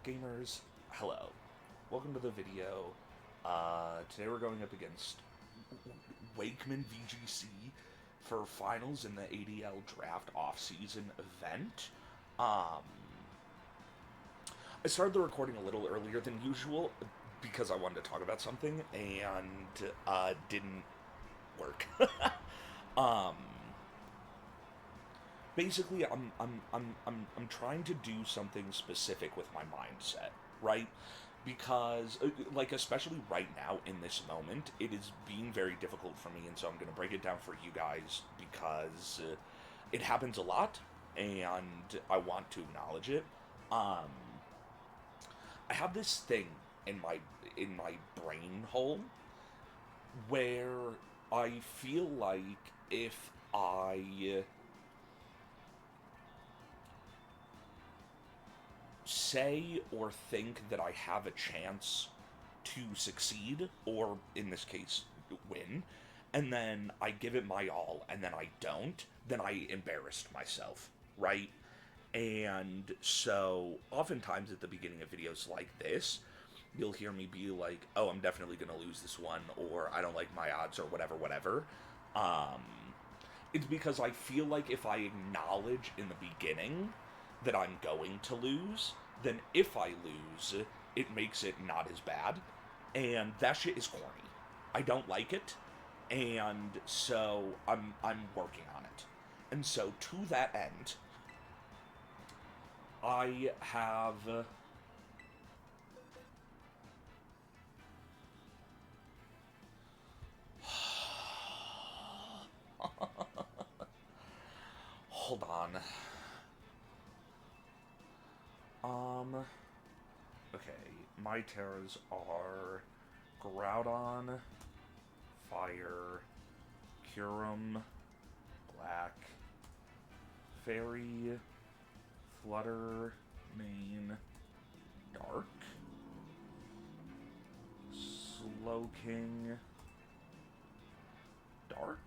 Gamers, hello. Welcome to the video. Today we're going up against Wakeman VGC for finals in the ADL draft off-season event. I started the recording a little earlier than usual because I wanted to talk about something and didn't work. um, Basically, I'm trying to do something specific with my mindset, right? Because, like, especially right now in this moment, it is being very difficult for me, and so I'm going to break it down for you guys because it happens a lot, and I want to acknowledge it. Um, I have this thing in my brain hole where I feel like if I say or think that I have a chance to succeed, or in this case, win, and then I give it my all and then I don't, then I embarrassed myself, right? And so, oftentimes at the beginning of videos like this, you'll hear me be like, oh, I'm definitely gonna lose this one, or I don't like my odds, or whatever, whatever. Um, it's because I feel like if I acknowledge in the beginning that I'm going to lose, then if I lose, it makes it not as bad. And that shit is corny. I don't like it, and so I'm working on it. And so to that end, I have hold on. Okay, my terrors are Groudon, Fire, Curum, Black, Fairy, Flutter, Mane, Dark, Slowking, Dark?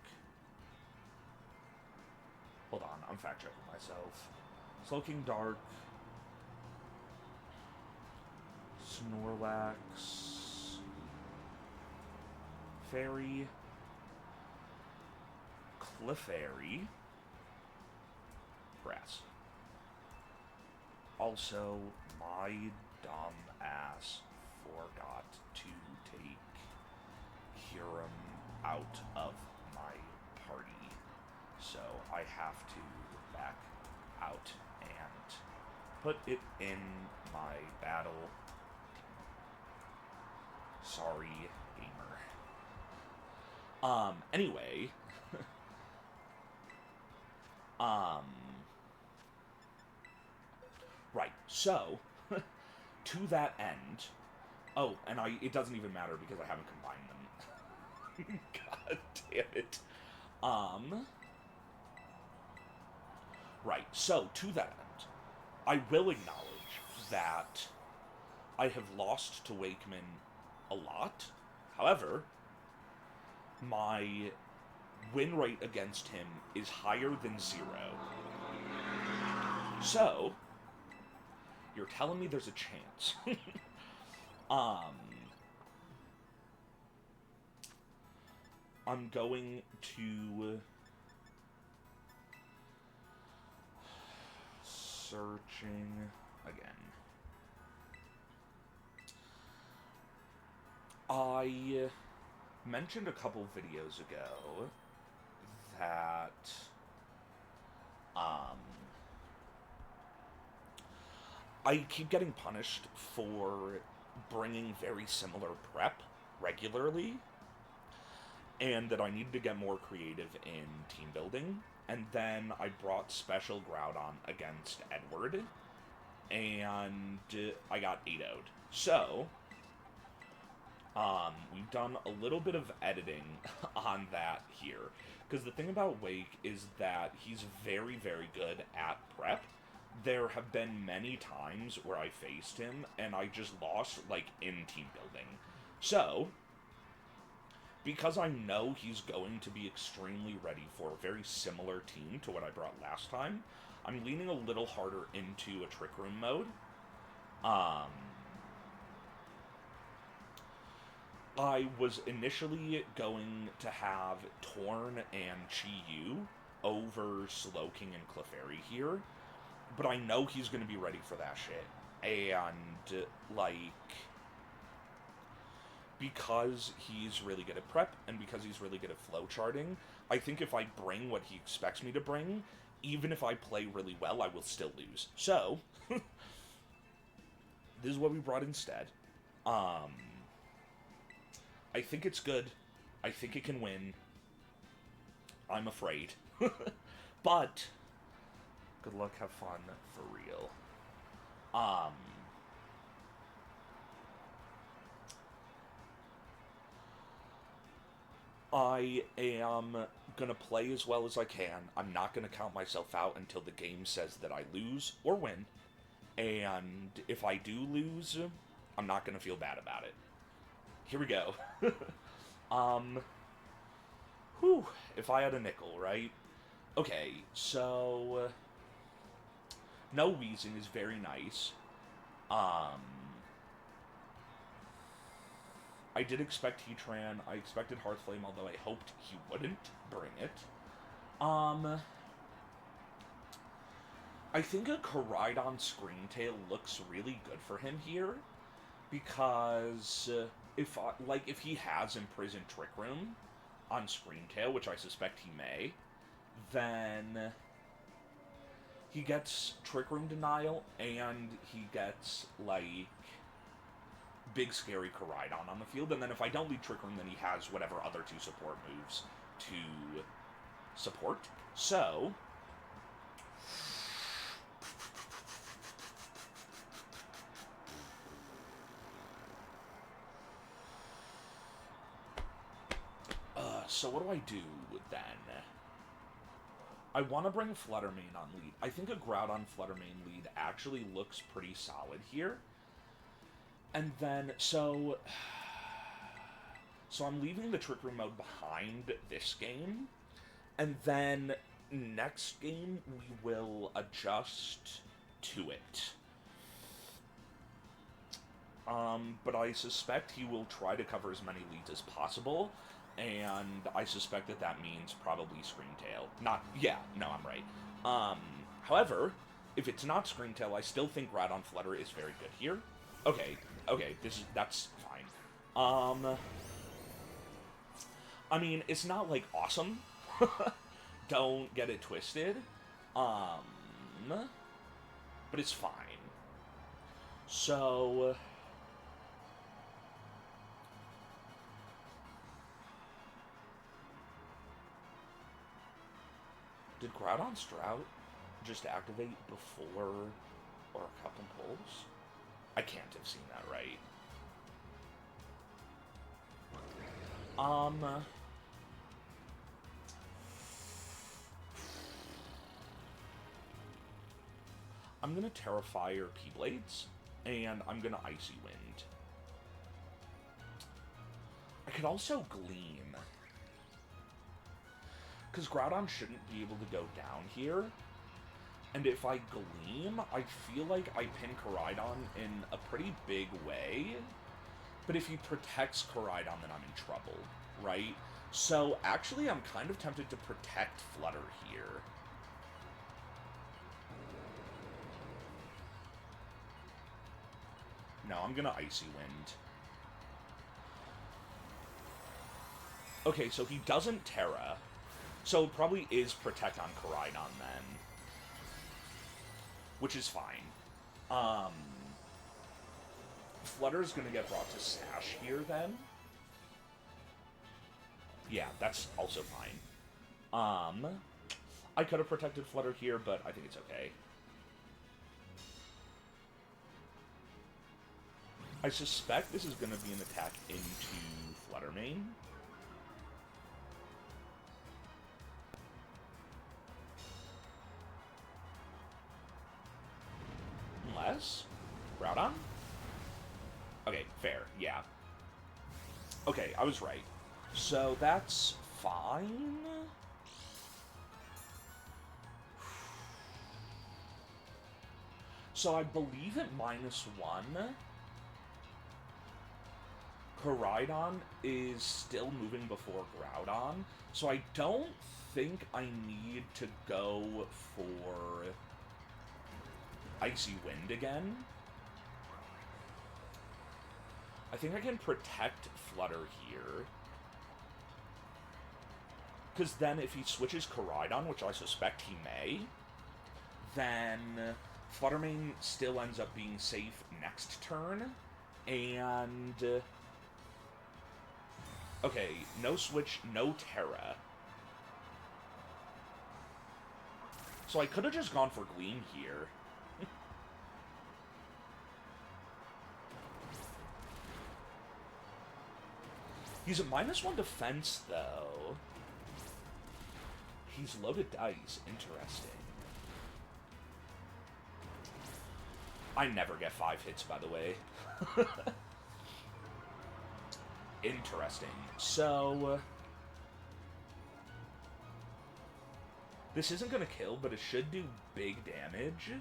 Hold on, I'm fact checking myself. Slowking, Dark, Snorlax, Fairy, Clefairy, Grass. Also, my dumb ass forgot to take Kyurem out of my party. So I have to back out and put it in my battle. Sorry, gamer. Anyway. um, right, so, to that end, oh, and it doesn't even matter because I haven't combined them. God damn it. Right, so, to that end, I will acknowledge that I have lost to Wakeman a lot. However, my win rate against him is higher than 0. So, you're telling me there's a chance. um, I'm going to searching again. I mentioned a couple videos ago that I keep getting punished for bringing very similar prep regularly, and that I needed to get more creative in team building. And then I brought Special Groudon against Edward, and I got 8-0'd. So, we've done a little bit of editing on that here. Because the thing about Wake is that he's very, very good at prep. There have been many times where I faced him, and I just lost, like, in team building. So, because I know he's going to be extremely ready for a very similar team to what I brought last time, I'm leaning a little harder into a Trick Room mode. Um, I was initially going to have Torn and Chi-Yu over Slowking and Clefairy here, but I know he's going to be ready for that shit. And, like, because he's really good at prep, and because he's really good at flowcharting, I think if I bring what he expects me to bring, even if I play really well, I will still lose. So, this is what we brought instead. I think it's good. I think it can win. I'm afraid. But, good luck, have fun, for real. I am gonna play as well as I can. I'm not gonna count myself out until the game says that I lose or win. And if I do lose, I'm not gonna feel bad about it. Here we go. Whew, if I had a nickel, right? Okay, so no wheezing is very nice. I did expect Heatran. I expected Hearthflame, although I hoped he wouldn't bring it. I think a Koraidon Screamtail looks really good for him here, because if he has Imprisoned Trick Room on Screamtail, which I suspect he may, then he gets Trick Room Denial, and he gets, like, big scary Koraidon on the field, and then if I don't lead Trick Room, then he has whatever other two support moves to support. So, so what do I do then? I want to bring Fluttermane on lead. I think a Groudon Fluttermane lead actually looks pretty solid here. And then, so I'm leaving the Trick Room mode behind this game, and then next game we will adjust to it. But I suspect he will try to cover as many leads as possible, and I suspect that means probably Screamtail. I'm right. However, if it's not Screamtail, I still think Groudon Flutter is very good here. Okay, that's fine. I mean, it's not, like, awesome. Don't get it twisted. But it's fine. So, did Groudon Sprout just activate before or Cup and Pulse? I can't have seen that right. I'm gonna Terrafire Keyblades, and I'm gonna Icy Wind. I could also Gleam, because Groudon shouldn't be able to go down here. And if I Gleam, I feel like I pin Koraidon in a pretty big way. But if he protects Koraidon, then I'm in trouble, right? So, actually, I'm kind of tempted to protect Flutter here. No, I'm gonna Icy Wind. Okay, so he doesn't Terra. So it probably is Protect on Koraidon then. Which is fine. Flutter's gonna get brought to Sash here then. Yeah, that's also fine. I could have protected Flutter here, but I think it's okay. I suspect this is gonna be an attack into Fluttermane. Unless? Groudon? Okay, fair, yeah. Okay, I was right. So that's fine. So I believe at -1, Koraidon is still moving before Groudon, so I don't think I need to go for Icy Wind again. I think I can protect Flutter here. Because then if he switches Koraidon, which I suspect he may, then Fluttermane still ends up being safe next turn, and... okay, no switch, no Terra. So I could have just gone for Gleam here. He's a -1 defense, though. He's loaded dice. Interesting. I never get 5 hits, by the way. Interesting. So... this isn't gonna kill, but it should do big damage.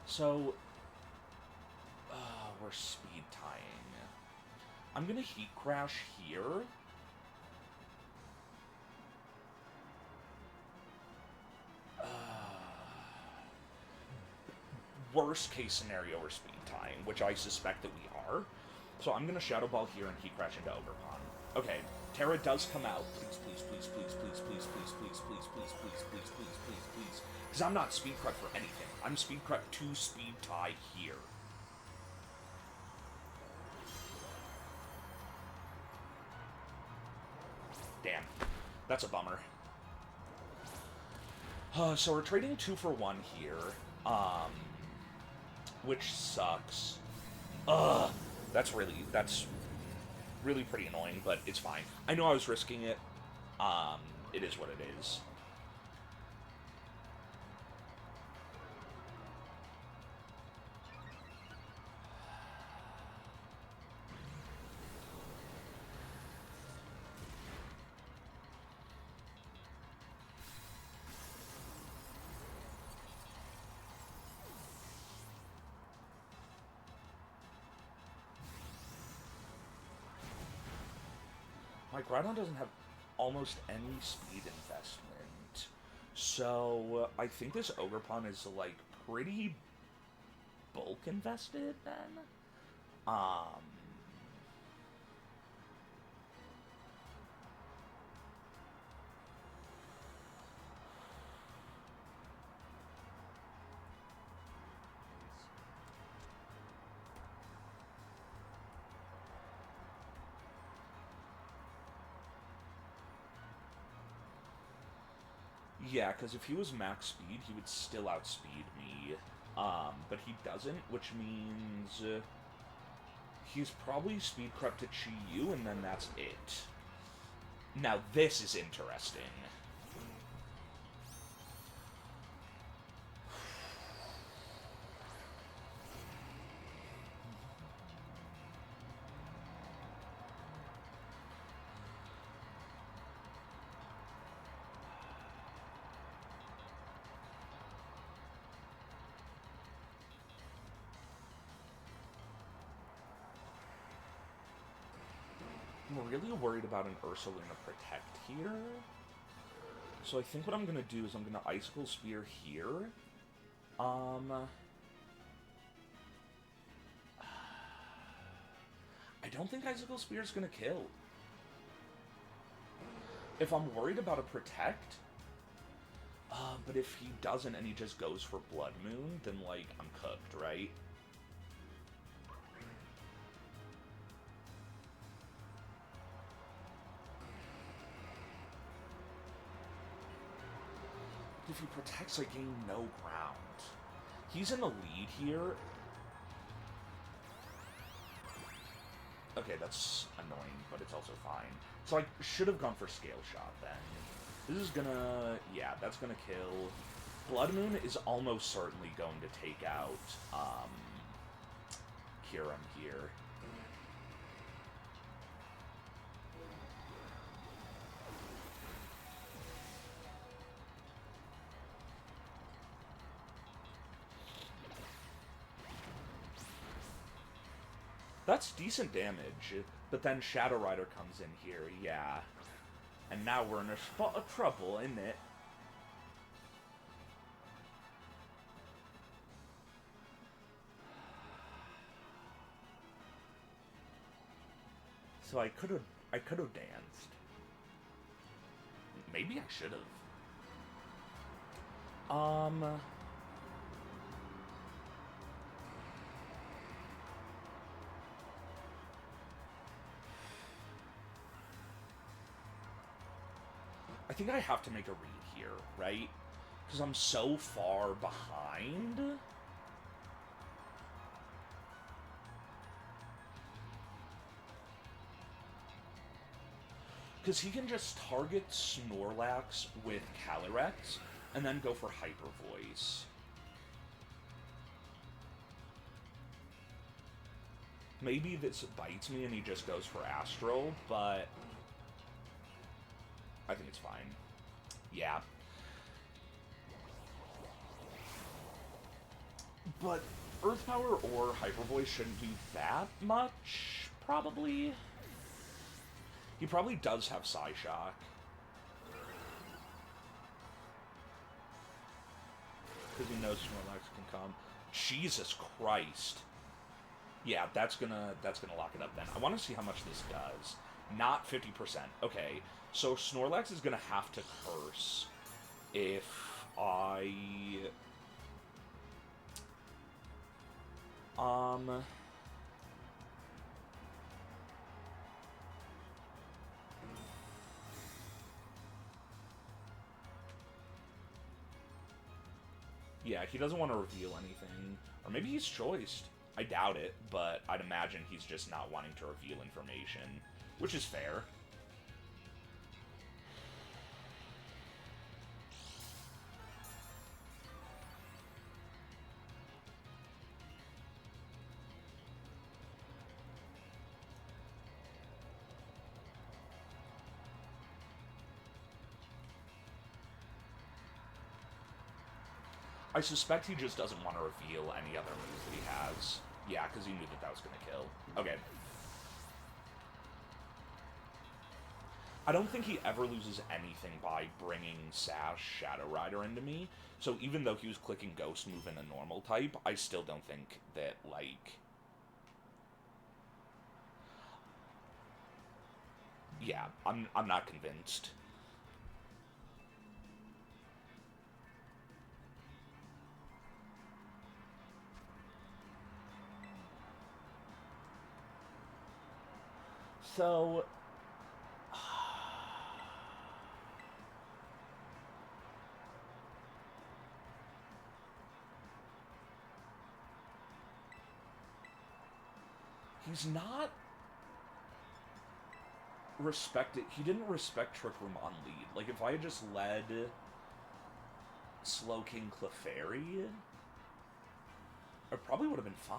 So, we're speed tying. I'm gonna Heat Crash here. Worst case scenario, we're speed tying, which I suspect that we are. So I'm gonna Shadow Ball here and Heat Crash into Ogerpon. Okay, Terra does come out. Please, please, please, please, please, please, please, please, please, please, please, please, please, please, please. Because I'm not speed correct for anything. I'm speed correct to speed tie here. Damn. That's a bummer. So we're trading 2 for 1 here. Which sucks. That's really pretty annoying, but it's fine. I know I was risking it. It is what it is. My Groudon doesn't have almost any speed investment. So, I think this Ogerpon is, like, pretty bulk invested, then? Yeah, because if he was max speed, he would still outspeed me. But he doesn't, which means he's probably speed crept to Chi-Yu, and then that's it. Now this is interesting. I'm really worried about an Ursaluna Protect here. So I think what I'm going to do is I'm going to Icicle Spear here. I don't think Icicle Spear is going to kill. If I'm worried about a Protect, but if he doesn't and he just goes for Blood Moon, then, like, I'm cooked, right? if he protects, I gain no ground. He's in the lead here. Okay, that's annoying, but it's also fine. So I should have gone for Scale Shot then. This is gonna... yeah, that's gonna kill. Blood Moon is almost certainly going to take out Kiram here. That's decent damage, but then Shadow Rider comes in here, yeah. And now we're in a spot of trouble, isn't it? So I could have danced. Maybe I should have. I think I have to make a read here, right? Because I'm so far behind. Because he can just target Snorlax with Calyrex, and then go for Hyper Voice. Maybe this bites me and he just goes for Astral, but I think it's fine. Yeah. But Earth Power or Hyper Voice shouldn't do that much, probably. He probably does have Psyshock. Because he knows Snorlax can come. Jesus Christ. Yeah, that's gonna lock it up then. I want to see how much this does. Not 50%. Okay, so Snorlax is gonna have to curse if I... Yeah, he doesn't want to reveal anything. Or maybe he's choiced. I doubt it, but I'd imagine he's just not wanting to reveal information. Which is fair. I suspect he just doesn't want to reveal any other moves that he has. Yeah, because he knew that was going to kill. Okay. I don't think he ever loses anything by bringing Sash Shadow Rider into me. So even though he was clicking Ghost Move in a normal type, I still don't think that, like... Yeah, I'm not convinced. So... He's not... respected. He didn't respect Trick Room on lead. Like, if I had just led Slowking Clefairy, I probably would have been fine.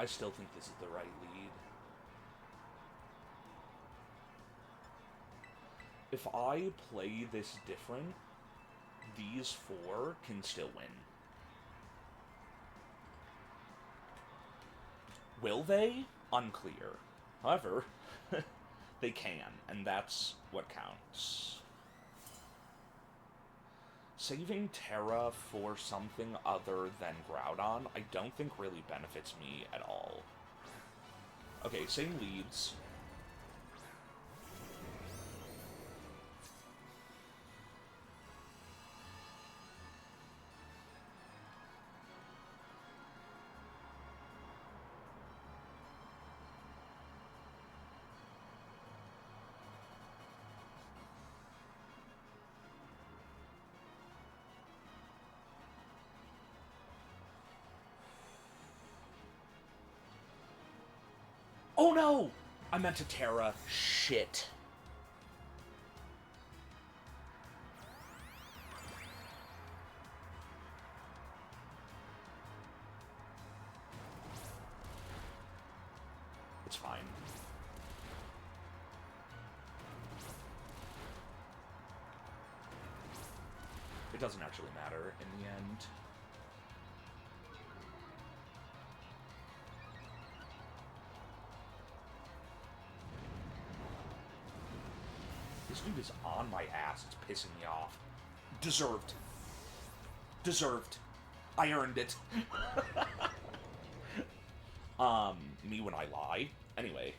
I still think this is the right lead. If I play this different, these four can still win. Will they? Unclear. However, they can, and that's what counts. Saving Terra for something other than Groudon, I don't think really benefits me at all. Okay, same leads. Oh no! I meant to Terra. Shit. It's fine. It doesn't actually matter in the end. This dude is on my ass. It's pissing me off. Deserved. Deserved. I earned it. Me when I lie. Anyway.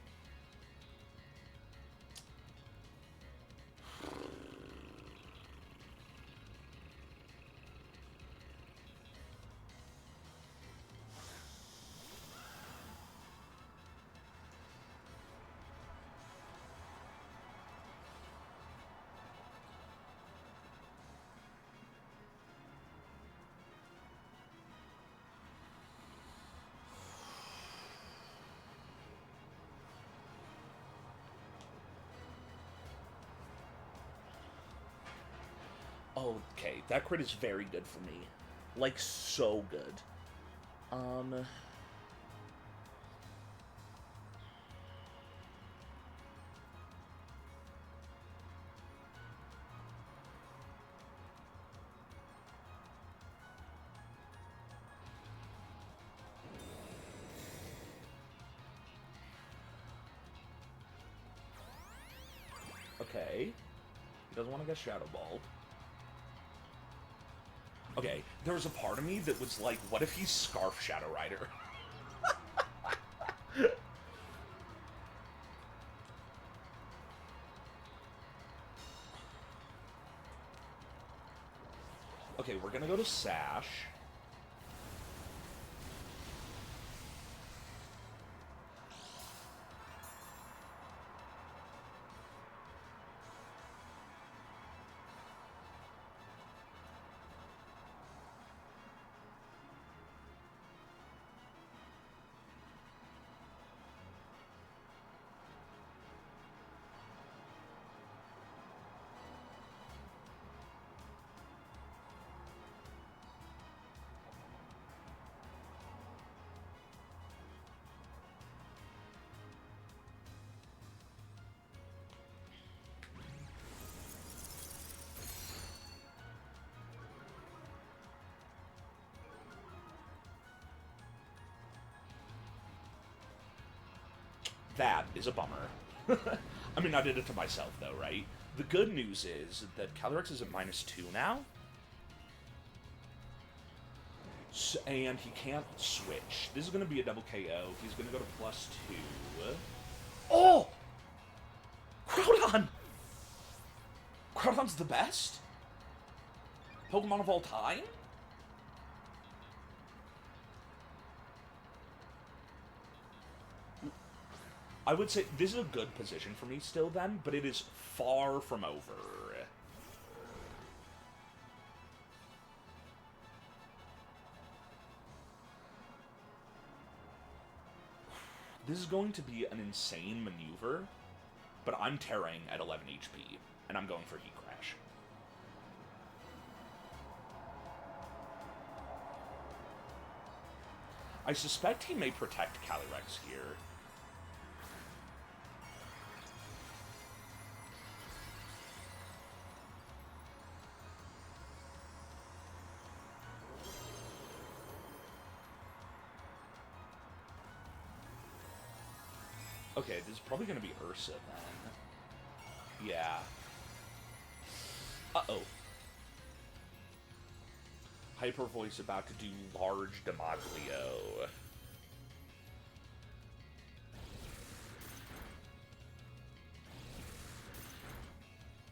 Okay, that crit is very good for me. Like, so good. Okay. He doesn't want to get Shadow Balled. Okay, there was a part of me that was like, what if he's Scarf Shadow Rider? Okay, we're gonna go to Sash. That is a bummer. I mean, I did it to myself, though, right? The good news is that Calyrex is at -2 now. So, and he can't switch. This is going to be a double KO. He's going to go to +2. Oh! Groudon! Groudon's the best? Pokemon of all time? I would say this is a good position for me still then, but it is far from over. This is going to be an insane maneuver, but I'm Terraing at 11 HP, and I'm going for Heat Crash. I suspect he may protect Calyrex here. Okay, this is probably going to be Ursa then. Yeah. Uh-oh. Hyper Voice about to do large Demaglio.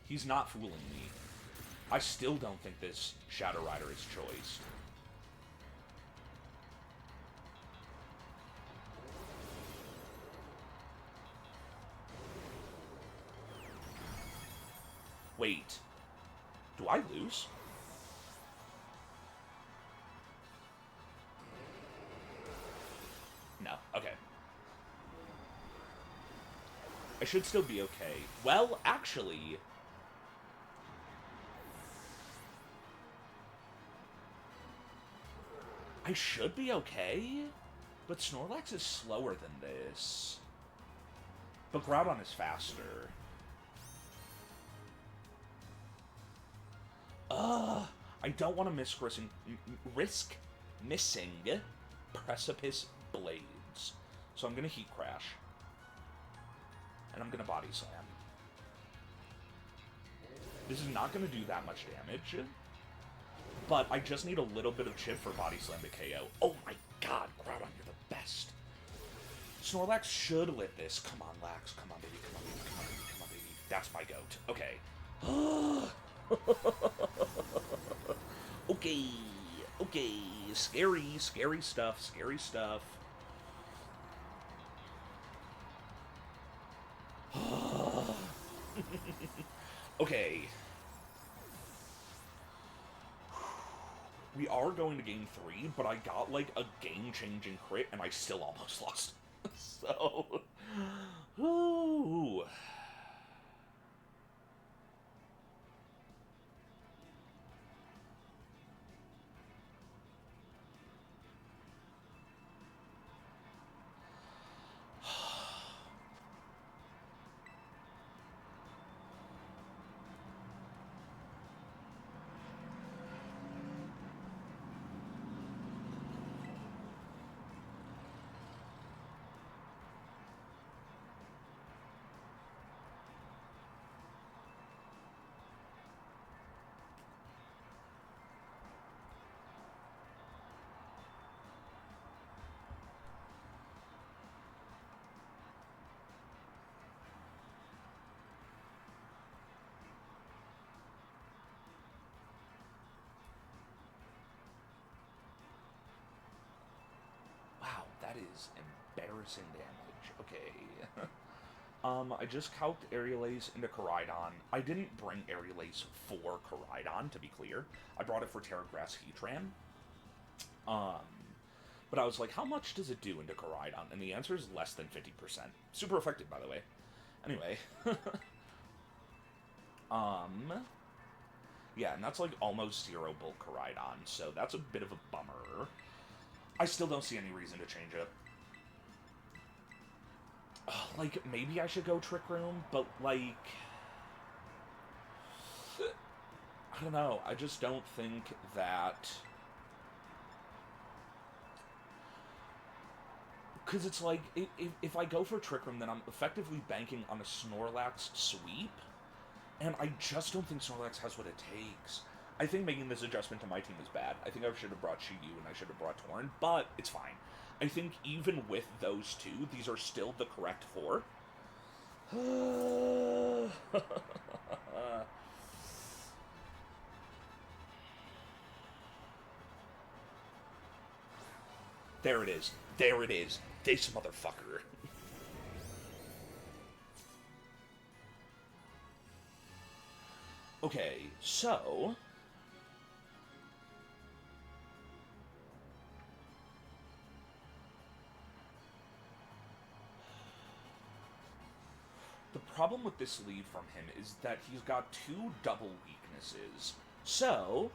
He's not fooling me. I still don't think this Shadow Rider is choiced. Wait. Do I lose? No. Okay. I should still be okay. Well, actually... I should be okay, but Snorlax is slower than this. But Groudon is faster. I don't want to risk missing Precipice Blades. So I'm going to Heat Crash. And I'm going to Body Slam. This is not going to do that much damage. But I just need a little bit of chip for Body Slam to KO. Oh my god, Groudon, you're the best. Snorlax should lit this. Come on, Lax. Come on, baby. Come on, baby. Come on, baby. Come on, baby. That's my goat. Okay. Okay. Okay. Scary. Scary stuff. Scary stuff. Okay. We are going to game 3, but I got, like, a game-changing crit, and I still almost lost. So... Ooh. That is embarrassing damage. Okay. I just calced Aerial-Ace into Koraidon. I didn't bring Aerial-Ace for Koraidon, to be clear. I brought it for Terra Grass Heatran. But I was like, how much does it do into Koraidon? And the answer is less than 50%. Super effective, by the way. Anyway. Yeah, and that's like almost 0 bulk Koraidon, so that's a bit of a bummer. I still don't see any reason to change it. Like, maybe I should go Trick Room, but, like... I don't know. I just don't think that... Because it's like, if I go for Trick Room, then I'm effectively banking on a Snorlax sweep, and I just don't think Snorlax has what it takes. I think making this adjustment to my team is bad. I think I should have brought Shiyu and I should have brought Torn, but it's fine. I think even with those two, these are still the correct 4. There it is. There it is. This motherfucker. Okay, so... The problem with this lead from him is that he's got 2 double weaknesses. So...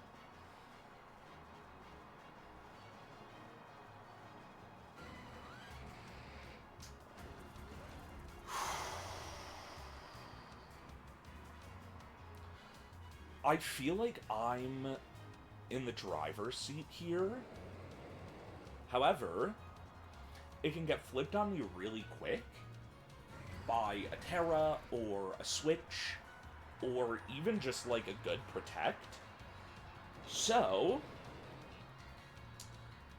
I feel like I'm in the driver's seat here. However, it can get flipped on me really quick by a Terra or a Switch or even just like a good Protect. So,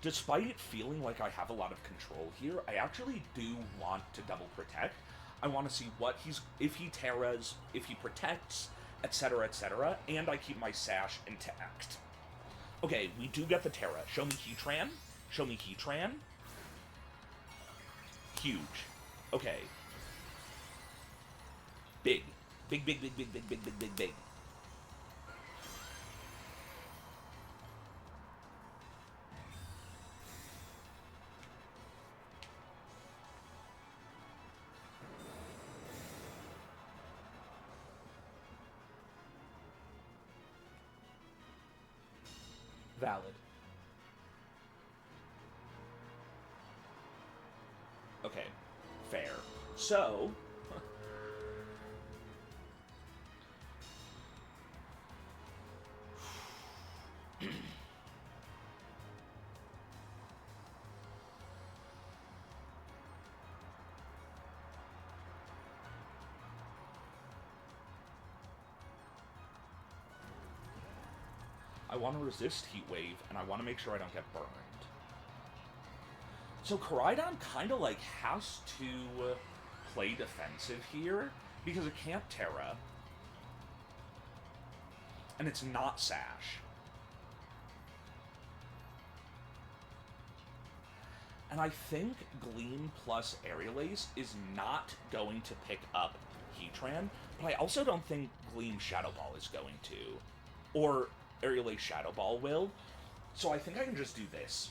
despite it feeling like I have a lot of control here, I actually do want to double Protect. I want to see what if he Terras, if he protects, etc., and I keep my Sash intact. Okay, we do get the Terra. Show me Heatran. Show me Heatran. Huge. Okay. Big. Big, big, big, big, big, big, big, big, big. Valid. Okay. Fair. So... I want to resist Heat Wave, and I want to make sure I don't get burned. So Koraidon kind of like has to play defensive here, because it can't Terra. And it's not Sash. And I think Gleam plus Aerial Ace is not going to pick up Heatran, but I also don't think Gleam Shadow Ball is going to. Or Aerial Ace Shadow Ball will. So I think I can just do this.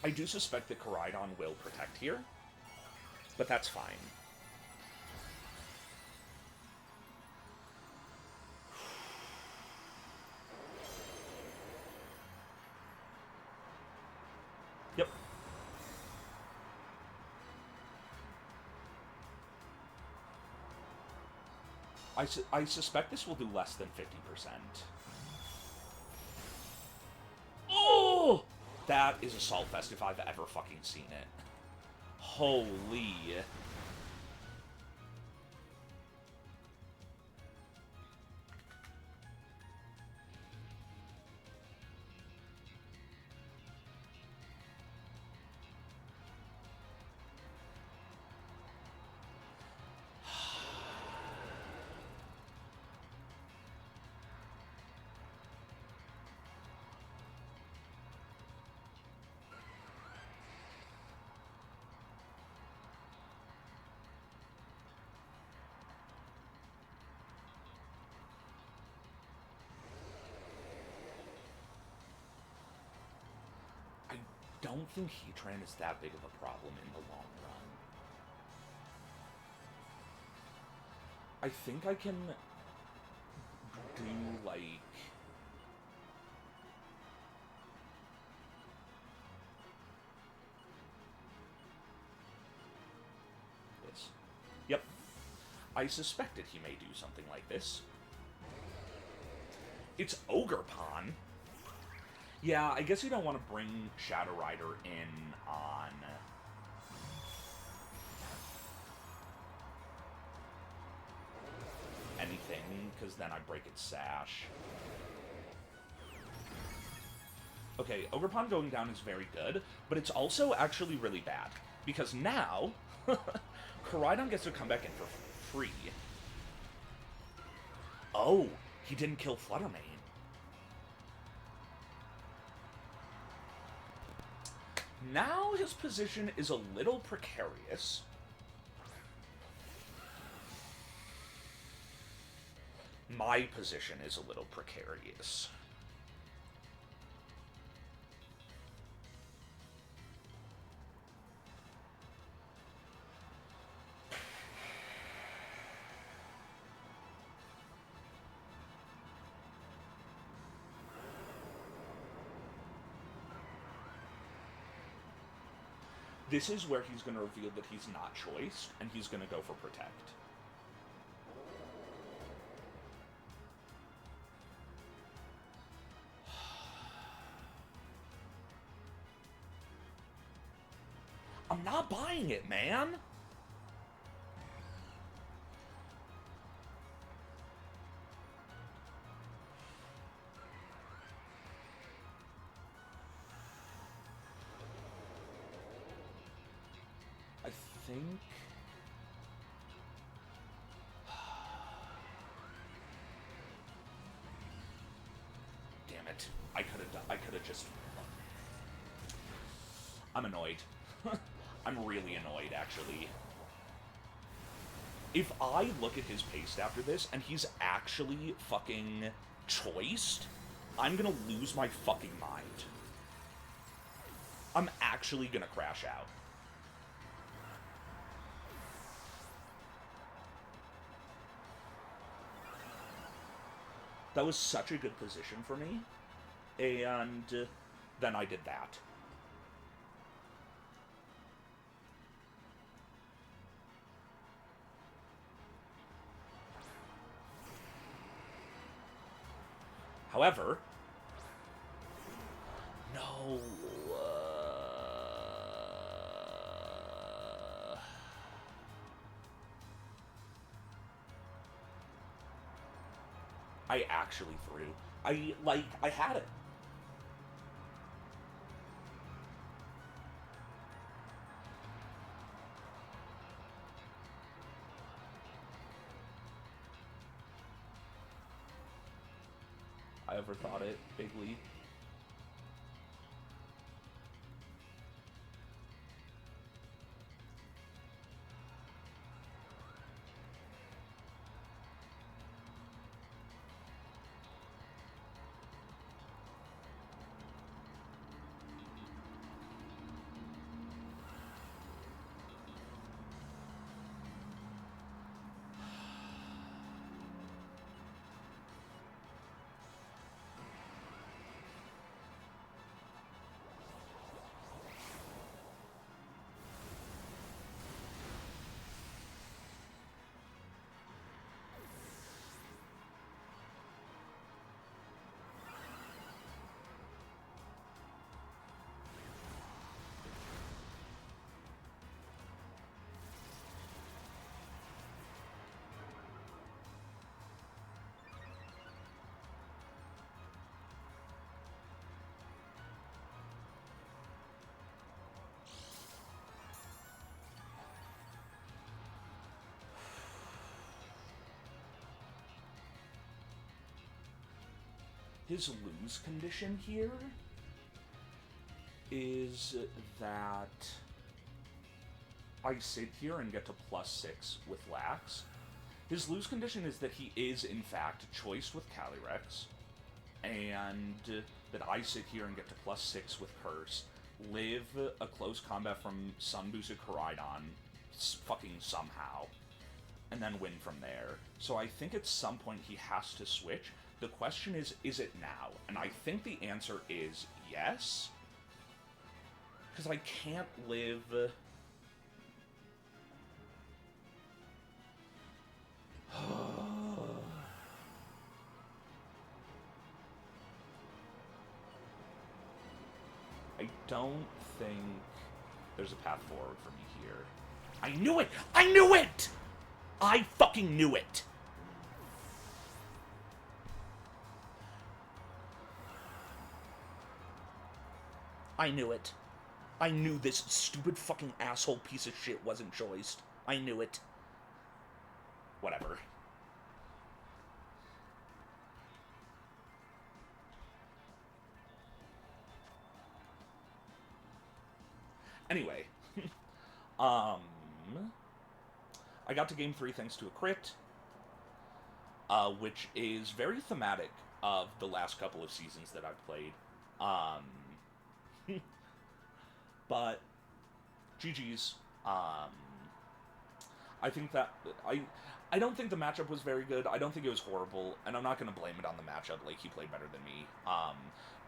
I do suspect that Koraidon will protect here, but that's fine. Yep. I suspect this will do less than 50%. Oh! That is Assault Fest if I've ever fucking seen it. Holy... I don't think Heatran is that big of a problem in the long run. I think I can do, like... this. Yep. I suspected he may do something like this. It's Ogerpon. Yeah, I guess you don't want to bring Shadow Rider in on... anything, because then I break its Sash. Okay, Ogerpon going down is very good, but it's also actually really bad, because now, Koraidon gets to come back in for free. Oh, he didn't kill Fluttermane. Now his position is a little precarious. My position is a little precarious. This is where he's going to reveal that he's not choiced, and he's going to go for Protect. I'm not buying it, man. I think... Damn it. I could have just... I'm annoyed. I'm really annoyed, actually. If I look at his paste after this, and he's actually fucking choiced, I'm gonna lose my fucking mind. I'm actually gonna crash out. That was such a good position for me, and then I did that. However, no. I actually threw. I had it. I overthought it, bigly. His lose condition here is that I sit here and get to +6 with Lax. His lose condition is that he is, in fact, choiced with Calyrex, and that I sit here and get to +6 with Curse, live a close combat from Sunboosted Koraidon fucking somehow, and then win from there. So I think at some point he has to switch. The question is it now? And I think the answer is yes. Because I can't live... I don't think there's a path forward for me here. I knew it! I knew it! I fucking knew it! I knew it. I knew this stupid fucking asshole piece of shit wasn't choiced. I knew it. Whatever. Anyway. I got to game 3 thanks to a crit. Which is very thematic of the last couple of seasons that I've played. But GG's. I think that I don't think the matchup was very good. I don't think it was horrible, and I'm not gonna blame it on the matchup. Like, he played better than me.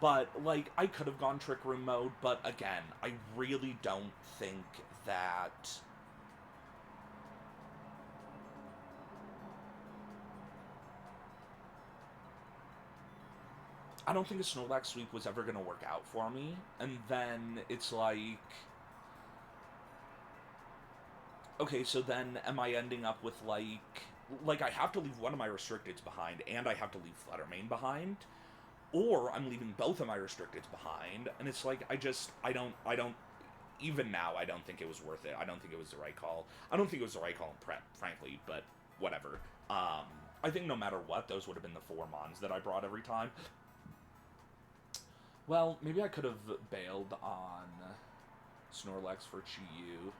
But like, I could have gone Trick Room mode, but again, I really don't think that. I don't think a Snorlax sweep was ever going to work out for me. And then it's like... Okay, so then am I ending up with like I have to leave one of my restricteds behind and I have to leave Fluttermane behind, or I'm leaving both of my restricteds behind, and it's like I don't even now I don't think it was worth it. I don't think it was the right call. I don't think it was the right call in prep, frankly, but whatever. Um, I think no matter what, those would have been the four mons that I brought every time. Well, maybe I could have bailed on Snorlax for Chi-Yu.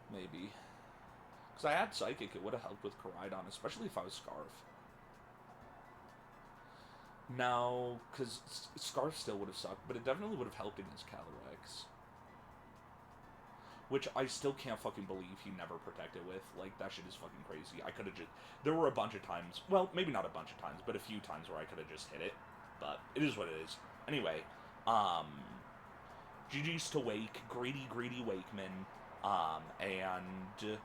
Maybe. Because I had Psychic, it would have helped with Koraidon, especially if I was Scarf. No, because Scarf still would have sucked, but it definitely would have helped against Calyrex. Which I still can't fucking believe he never protected with. Like, that shit is fucking crazy. I could have just... There were a bunch of times... Well, maybe not a bunch of times, but a few times where I could have just hit it. But it is what it is. Anyway, GG's to Wake, greedy Wakeman, and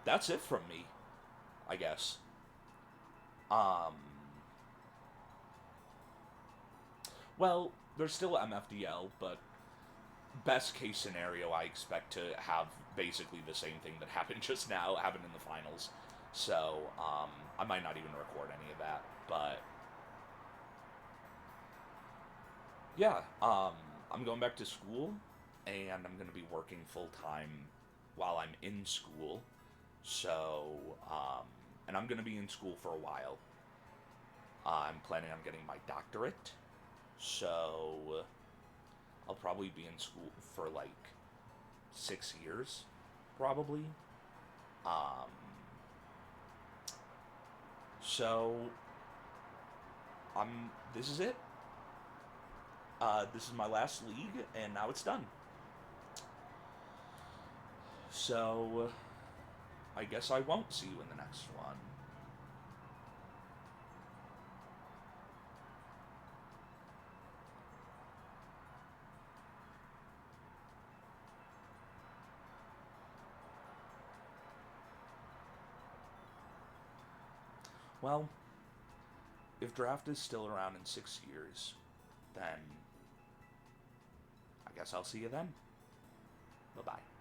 that's it from me, I guess. Um, well, there's still MFDL, but best case scenario, I expect to have basically the same thing that happened just now happen in the finals. So, I might not even record any of that, but yeah, I'm going back to school, and I'm going to be working full time while I'm in school. So, and I'm going to be in school for a while. I'm planning on getting my doctorate, so I'll probably be in school for like 6 years, probably. Um, so I'm. This is it. This is my last league, and now it's done. So I guess I won't see you in the next one. Well, if draft is still around in 6 years, then I guess I'll see you then. Bye bye.